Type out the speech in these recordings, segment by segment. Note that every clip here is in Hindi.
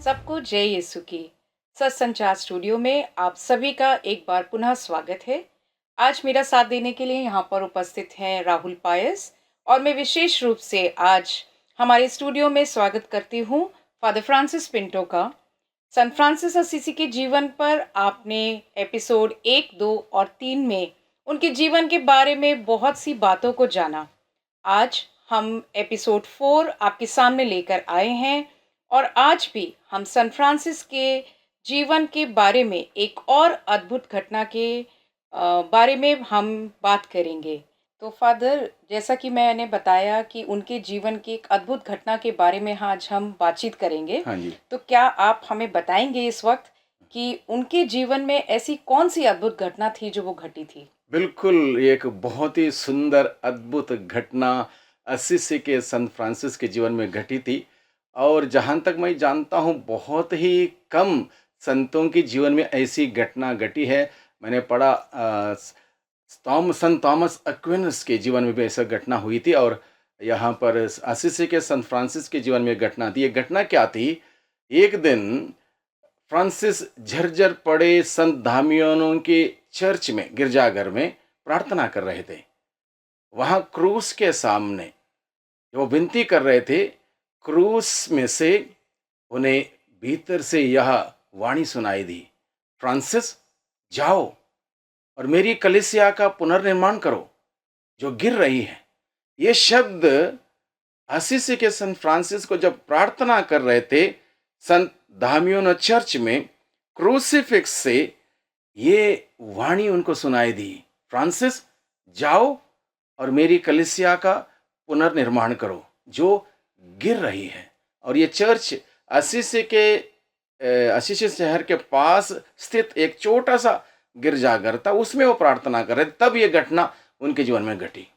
सबको जय यीशु की। सत्संचार स्टूडियो में आप सभी का एक बार पुनः स्वागत है। आज मेरा साथ देने के लिए यहाँ पर उपस्थित हैं राहुल पायस और मैं विशेष रूप से आज हमारे स्टूडियो में स्वागत करती हूँ फादर फ्रांसिस पिंटो का। सन फ्रांसिस असीसी के जीवन पर आपने एपिसोड 1, 2 और 3 में उनके जीवन के बारे में बहुत सी बातों को जाना। आज हम एपिसोड 4 आपके सामने लेकर आए हैं और आज भी हम सन फ्रांसिस के जीवन के बारे में एक और अद्भुत घटना के बारे में हम बात करेंगे। तो फादर, जैसा कि मैंने बताया कि उनके जीवन की एक अद्भुत घटना के बारे में आज हम बातचीत करेंगे। हाँ जी। तो क्या आप हमें बताएंगे इस वक्त कि उनके जीवन में ऐसी कौन सी अद्भुत घटना थी जो वो घटी थी? बिल्कुल, ये एक बहुत ही सुंदर अद्भुत घटना असीसी के संत फ्रांसिस के जीवन में घटी थी और जहाँ तक मैं जानता हूँ बहुत ही कम संतों के जीवन में ऐसी घटना घटी है। मैंने पढ़ा संत थॉमस एक्विनस के जीवन में भी ऐसा घटना हुई थी और यहाँ पर असीसी के संत फ्रांसिस के जीवन में घटना थी। ये घटना क्या थी? एक दिन फ्रांसिस झरझर पड़े संत धामियों के चर्च में, गिरजाघर में प्रार्थना कर रहे थे। वहां क्रूस के सामने वो विनती कर रहे थे। क्रूस में से उन्हें भीतर से यह वाणी सुनाई दी, फ्रांसिस जाओ और मेरी कलीसिया का पुनर्निर्माण करो जो गिर रही है। ये शब्द असीसी के संत फ्रांसिस को जब प्रार्थना कर रहे थे संत धामियों चर्च में, क्रूसिफिक्स से ये वाणी उनको सुनाई दी, फ्रांसिस जाओ और मेरी कलीसिया का पुनर्निर्माण करो जो गिर रही है। और ये चर्च असीसी शहर के पास स्थित एक छोटा सा गिरजाघर था, उसमें वो प्रार्थना कर रहे थे। तब ये घटना उनके जीवन में घटी।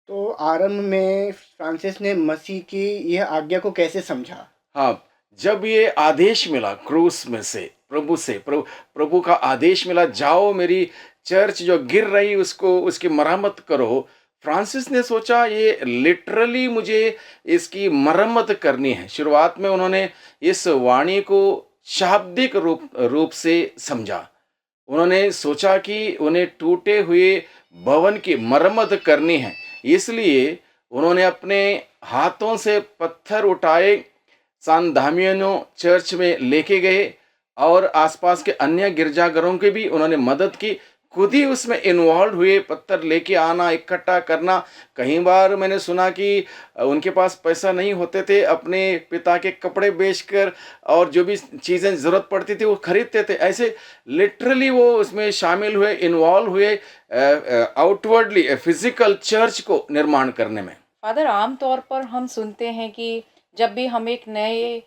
तो आरंभ में फ्रांसिस ने मसीह की यह आज्ञा को कैसे समझा? हाँ, जब ये आदेश मिला क्रूस में से, प्रभु का आदेश मिला, जाओ मेरी चर्च जो गिर रही उसको उसकी मरम्मत करो। फ्रांसिस ने सोचा ये लिटरली मुझे इसकी मरम्मत करनी है। शुरुआत में उन्होंने इस वाणी को शाब्दिक रूप से समझा। उन्होंने सोचा कि उन्हें टूटे हुए भवन की मरम्मत करनी है, इसलिए उन्होंने अपने हाथों से पत्थर उठाए, सान धामियनो चर्च में लेके गए और आसपास के अन्य गिरजाघरों की भी उन्होंने मदद की। खुद ही उसमें इन्वॉल्व हुए, पत्थर लेके आना, इकट्ठा करना। कई बार मैंने सुना कि उनके पास पैसा नहीं होते थे, अपने पिता के कपड़े बेचकर और जो भी चीज़ें ज़रूरत पड़ती थी वो खरीदते थे। ऐसे लिटरली वो उसमें शामिल हुए, इन्वॉल्व हुए आउटवर्डली फिजिकल चर्च को निर्माण करने में। फादर, आम तौर पर हम सुनते हैं कि जब भी हम एक नए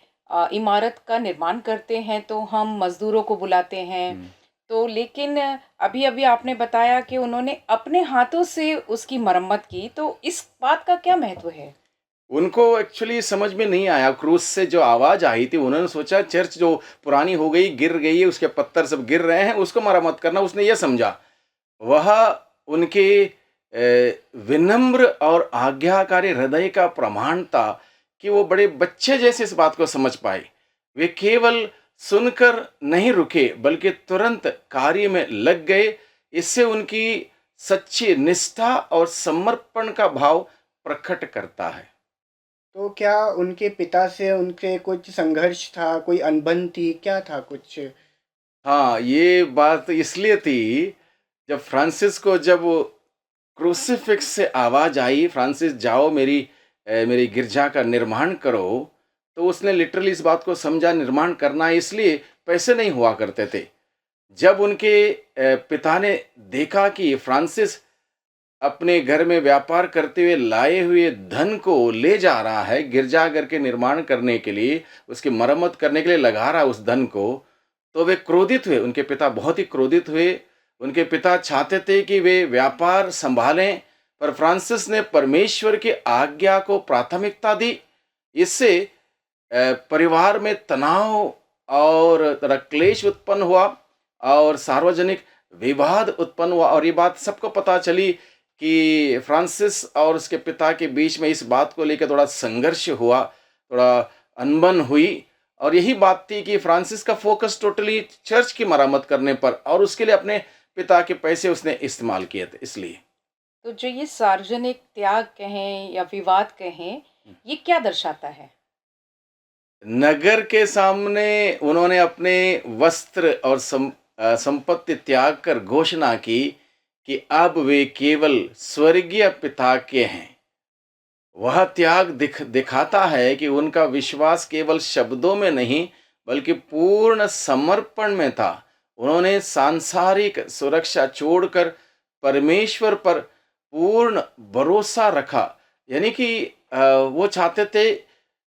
इमारत का निर्माण करते हैं तो हम मजदूरों को बुलाते हैं। तो लेकिन अभी अभी आपने बताया कि उन्होंने अपने हाथों से उसकी मरम्मत की, तो इस बात का क्या महत्व है? उनको एक्चुअली समझ में नहीं आया। क्रूस से जो आवाज़ आई थी, उन्होंने सोचा चर्च जो पुरानी हो गई, गिर गई है, उसके पत्थर सब गिर रहे हैं, उसको मरम्मत करना। उसने ये समझा। वह उनके विनम्र और आज्ञाकारी हृदय का प्रमाण था कि वो बड़े बच्चे जैसे इस बात को समझ पाए। वे केवल सुनकर नहीं रुके बल्कि तुरंत कार्य में लग गए। इससे उनकी सच्ची निष्ठा और समर्पण का भाव प्रकट करता है। तो क्या उनके पिता से उनके कुछ संघर्ष था, कोई अनबन थी, क्या था कुछ? हाँ, ये बात इसलिए थी, जब फ्रांसिस को जब क्रूसिफिक्स से आवाज़ आई, फ्रांसिस जाओ मेरी गिरजा का निर्माण करो, तो उसने लिटरली इस बात को समझा निर्माण करना है, इसलिए पैसे नहीं हुआ करते थे। जब उनके पिता ने देखा कि फ्रांसिस अपने घर में व्यापार करते हुए लाए हुए धन को ले जा रहा है, गिरजाघर के निर्माण करने के लिए, उसकी मरम्मत करने के लिए लगा रहा है उस धन को, तो वे क्रोधित हुए। उनके पिता बहुत ही क्रोधित हुए। उनके पिता चाहते थे कि वे व्यापार संभालें, पर फ्रांसिस ने परमेश्वर की आज्ञा को प्राथमिकता दी। इससे परिवार में तनाव और थोड़ा क्लेश उत्पन्न हुआ और सार्वजनिक विवाद उत्पन्न हुआ। और ये बात सबको पता चली कि फ्रांसिस और उसके पिता के बीच में इस बात को लेकर थोड़ा संघर्ष हुआ, थोड़ा अनबन हुई। और यही बात थी कि फ्रांसिस का फोकस टोटली चर्च की मरम्मत करने पर, और उसके लिए अपने पिता के पैसे उसने इस्तेमाल किए थे इसलिए। तो जो ये सार्वजनिक त्याग कहें या विवाद कहें, ये क्या दर्शाता है? नगर के सामने उन्होंने अपने वस्त्र और संपत्ति त्याग कर घोषणा की कि अब वे केवल स्वर्गीय पिता के हैं। वह त्याग दिखाता है कि उनका विश्वास केवल शब्दों में नहीं बल्कि पूर्ण समर्पण में था। उन्होंने सांसारिक सुरक्षा छोड़कर परमेश्वर पर पूर्ण भरोसा रखा। यानी कि वो चाहते थे,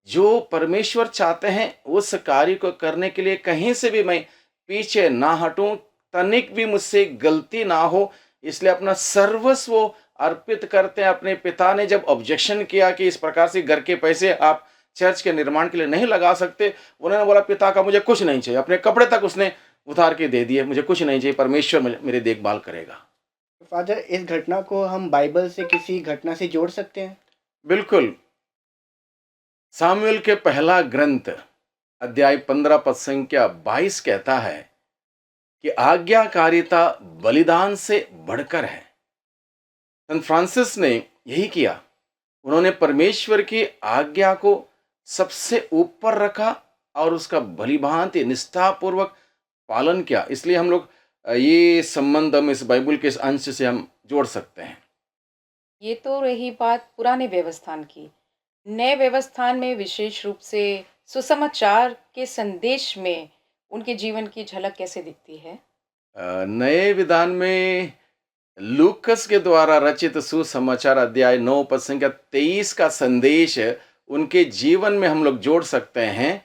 जो परमेश्वर चाहते हैं उस कार्य को करने के लिए कहीं से भी मैं पीछे ना हटूं, तनिक भी मुझसे गलती ना हो, इसलिए अपना सर्वस्व अर्पित करते हैं। अपने पिता ने जब ऑब्जेक्शन किया कि इस प्रकार से घर के पैसे आप चर्च के निर्माण के लिए नहीं लगा सकते, उन्होंने बोला पिता का मुझे कुछ नहीं चाहिए, अपने कपड़े तक उसने उतार के दे दिए, मुझे कुछ नहीं चाहिए, परमेश्वर मेरी देखभाल करेगा। फादर, इस घटना को हम बाइबल से किसी घटना से जोड़ सकते हैं? बिल्कुल। सामुएल के पहला ग्रंथ अध्याय 15 पद संख्या 22 कहता है कि आज्ञाकारिता बलिदान से बढ़कर है। संत फ्रांसिस ने यही किया। उन्होंने परमेश्वर की आज्ञा को सबसे ऊपर रखा और उसका भलीभांति निष्ठापूर्वक पालन किया। इसलिए हम लोग ये संबंध हम इस बाइबल के इस अंश से हम जोड़ सकते हैं। ये तो रही बात पुराने व्यवस्थान की। नए व्यवस्थान में विशेष रूप से सुसमाचार के संदेश में उनके जीवन की झलक कैसे दिखती है? नए विधान में लूकस के द्वारा रचित सुसमाचार अध्याय 9 पद संख्या 23 का संदेश उनके जीवन में हम लोग जोड़ सकते हैं।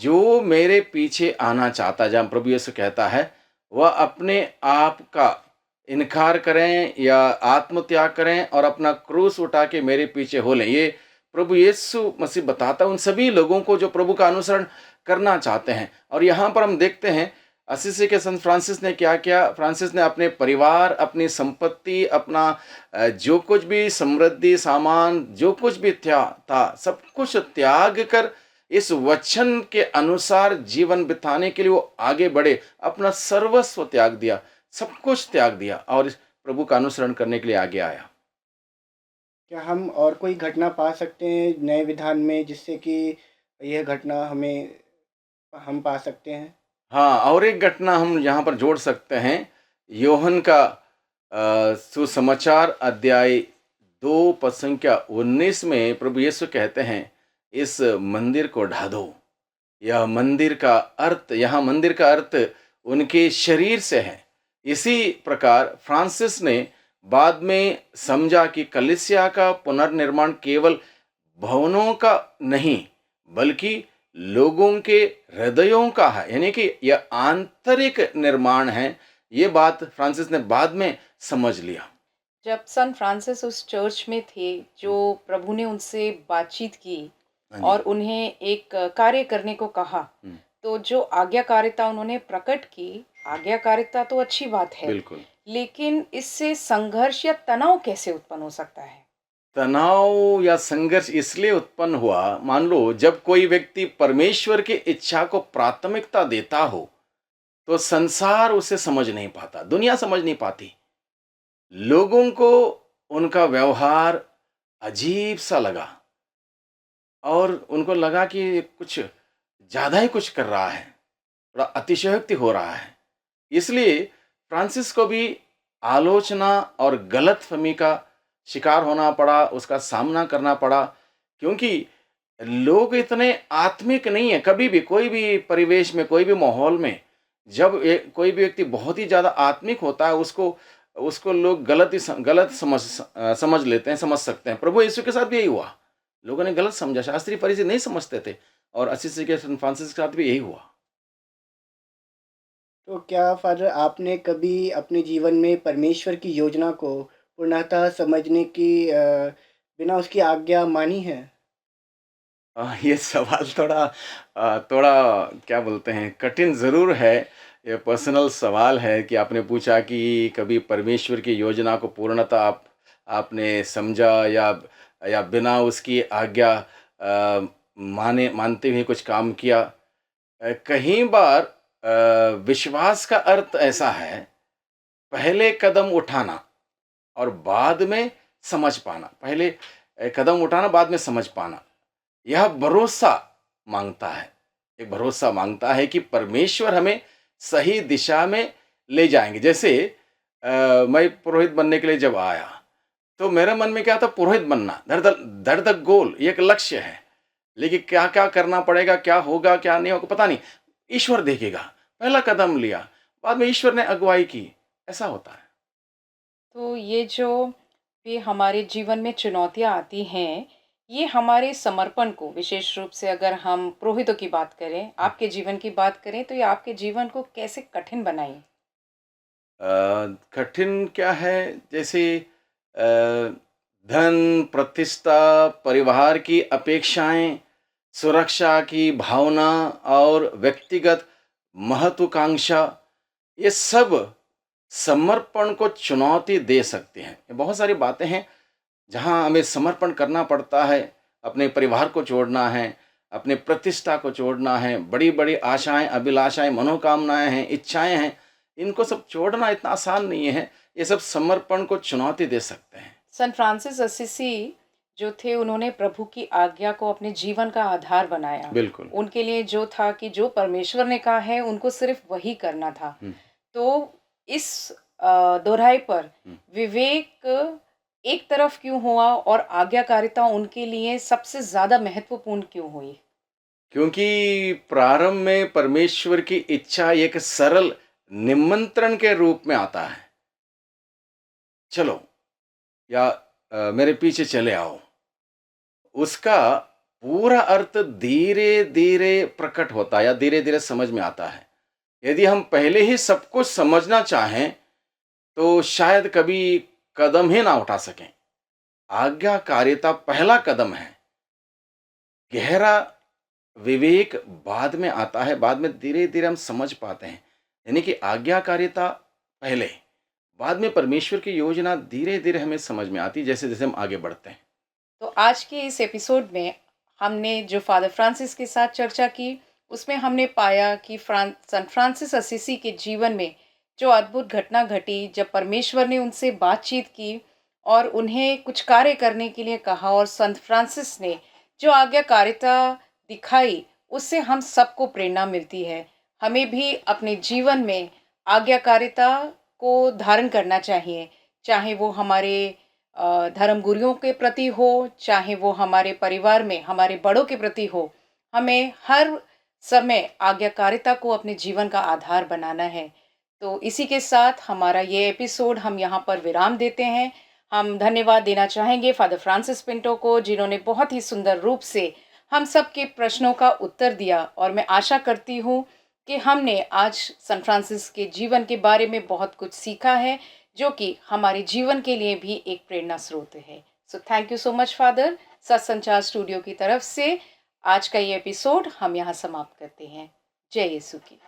जो मेरे पीछे आना चाहता है, जहाँ प्रभु यीशु कहता है, वह अपने आप का इनकार करें या आत्मत्याग करें और अपना क्रूस उठा के मेरे पीछे हो लें। ये प्रभु यीशु मसीह बताता है उन सभी लोगों को जो प्रभु का अनुसरण करना चाहते हैं। और यहाँ पर हम देखते हैं असीसी के संत फ्रांसिस ने क्या किया। फ्रांसिस ने अपने परिवार, अपनी संपत्ति, अपना जो कुछ भी समृद्धि सामान जो कुछ भी था सब कुछ त्याग कर इस वचन के अनुसार जीवन बिताने के लिए वो आगे बढ़े। अपना सर्वस्व त्याग दिया, सब कुछ त्याग दिया और इस प्रभु का अनुसरण करने के लिए आगे आया। क्या हम और कोई घटना पा सकते हैं नए विधान में जिससे कि यह घटना हम पा सकते हैं? हाँ, और एक घटना हम यहाँ पर जोड़ सकते हैं। योहन का सुसमाचार अध्याय 2 पद संख्या 19 में प्रभु यीशु कहते हैं, इस मंदिर को ढा दो। यह मंदिर का अर्थ, यहाँ मंदिर का अर्थ उनके शरीर से है। इसी प्रकार फ्रांसिस ने बाद में समझा कि कलीसिया का पुनर्निर्माण केवल भवनों का नहीं बल्कि लोगों के हृदयों का है, यानी कि यह आंतरिक निर्माण है। ये बात फ्रांसिस ने बाद में समझ लिया। जब सन फ्रांसिस उस चर्च में थे, जो प्रभु ने उनसे बातचीत की हाँ और जी। उन्हें एक कार्य करने को कहा, हम्म, तो जो आज्ञाकारिता उन्होंने प्रकट की, आज्ञाकारिता तो अच्छी बात है, बिल्कुल। लेकिन इससे संघर्ष या तनाव कैसे उत्पन्न हो सकता है? तनाव या संघर्ष इसलिए उत्पन्न हुआ, मान लो जब कोई व्यक्ति परमेश्वर की इच्छा को प्राथमिकता देता हो तो संसार उसे समझ नहीं पाता, दुनिया समझ नहीं पाती। लोगों को उनका व्यवहार अजीब सा लगा और उनको लगा कि कुछ ज्यादा ही कुछ कर रहा है, थोड़ा अतिशयोक्ति हो रहा है। इसलिए फ्रांसिस को भी आलोचना और गलतफहमी का शिकार होना पड़ा, उसका सामना करना पड़ा, क्योंकि लोग इतने आत्मिक नहीं है। कभी भी कोई भी परिवेश में, कोई भी माहौल में जब कोई भी व्यक्ति बहुत ही ज़्यादा आत्मिक होता है, उसको उसको लोग गलत समझ लेते हैं, समझ सकते हैं। प्रभु यीशु के साथ भी यही हुआ, लोगों ने गलत समझा, शास्त्री फरीसी नहीं समझते थे, और असीसी के संत फ्रांसिस के साथ भी यही हुआ। तो क्या फादर, आपने कभी अपने जीवन में परमेश्वर की योजना को पूर्णतः समझने की बिना उसकी आज्ञा मानी है? ये सवाल थोड़ा क्या बोलते हैं, कठिन ज़रूर है। ये पर्सनल सवाल है कि आपने पूछा कि कभी परमेश्वर की योजना को पूर्णतः आपने समझा या बिना उसकी आज्ञा मानते हुए कुछ काम किया। कहीं बार विश्वास का अर्थ ऐसा है, पहले कदम उठाना और बाद में समझ पाना। पहले कदम उठाना, बाद में समझ पाना। यह भरोसा माँगता है। एक भरोसा माँगता है कि परमेश्वर हमें सही दिशा में ले जाएँगे। जैसे मैं पुरोहित बनने के लिए जब आया, तो मेरे मन में क्या था, पुरोहित बनना, दैट द गोल, ये एक लक्ष्य है। लेकिन क्या-क्या करना पड़ेगा, क्या होगा, क्या नहीं होगा, पता नहीं। ईश्वर देखेगा। पहला कदम लिया, बाद में ईश्वर ने अगुवाई की। ऐसा होता है। तो ये जो भी हमारे जीवन में चुनौतियाँ आती हैं, ये हमारे समर्पण को, विशेष रूप से अगर हम पुरोहितों की बात करें, आपके जीवन की बात करें, तो ये आपके जीवन को कैसे कठिन बनाई? कठिन क्या है, जैसे अ, धन, प्रतिष्ठा, परिवार की अपेक्षाएँ, सुरक्षा की भावना और व्यक्तिगत महत्वाकांक्षा, ये सब समर्पण को चुनौती दे सकते हैं। ये बहुत सारी बातें हैं, जहाँ हमें समर्पण करना पड़ता है। अपने परिवार को छोड़ना है, अपने प्रतिष्ठा को छोड़ना है, बड़ी-बड़ी आशाएँ, अभिलाषाएँ, मनोकामनाएँ हैं, इच्छाएँ हैं, इनको सब छोड़ना इतना आसान नहीं है। ये सब समर्पण को चुनौती दे सकते हैं। सन फ्रांसिस असीसी जो थे, उन्होंने प्रभु की आज्ञा को अपने जीवन का आधार बनाया। बिल्कुल। उनके लिए जो था कि जो परमेश्वर ने कहा है, उनको सिर्फ वही करना था। हुँ, तो इस दोहराई पर हुँ। विवेक एक तरफ क्यों हुआ और आज्ञाकारिता उनके लिए सबसे ज़्यादा महत्वपूर्ण क्यों हुई? क्योंकि प्रारंभ में परमेश्वर की इच्छा एक सरल निमंत्रण के रूप में आता है। चलो, या मेरे पीछे चले आओ। उसका पूरा अर्थ धीरे-धीरे प्रकट होता है या धीरे-धीरे समझ में आता है। यदि हम पहले ही सब कुछ समझना चाहें, तो शायद कभी कदम ही ना उठा सकें। आज्ञाकारिता पहला कदम है। गहरा विवेक बाद में आता है, बाद में धीरे-धीरे हम समझ पाते हैं। यानी कि आज्ञाकारिता पहले, बाद में परमेश्वर की योजना धीरे-धीरे हमें समझ में आती है, जैसे-जैसे हम आगे बढ़ते हैं। तो आज के इस एपिसोड में हमने जो फादर फ्रांसिस के साथ चर्चा की, उसमें हमने पाया कि सन फ्रांसिस असीसी के जीवन में जो अद्भुत घटना घटी, जब परमेश्वर ने उनसे बातचीत की और उन्हें कुछ कार्य करने के लिए कहा, और संत फ्रांसिस ने जो आज्ञाकारिता दिखाई, उससे हम सबको प्रेरणा मिलती है। हमें भी अपने जीवन में आज्ञाकारिता को धारण करना चाहिए, चाहे वो हमारे धर्म गुरुओं के प्रति हो, चाहे वो हमारे परिवार में हमारे बड़ों के प्रति हो। हमें हर समय आज्ञाकारिता को अपने जीवन का आधार बनाना है। तो इसी के साथ हमारा ये एपिसोड हम यहाँ पर विराम देते हैं। हम धन्यवाद देना चाहेंगे फादर फ्रांसिस पिंटो को, जिन्होंने बहुत ही सुंदर रूप से हम सबके प्रश्नों का उत्तर दिया, और मैं आशा करती हूँ कि हमने आज सन फ्रांसिस के जीवन के बारे में बहुत कुछ सीखा है, जो कि हमारे जीवन के लिए भी एक प्रेरणा स्रोत है। So thank you so much father. Satsanchar studio की तरफ से आज का ये एपिसोड हम यहाँ समाप्त करते हैं। जय यीशु की।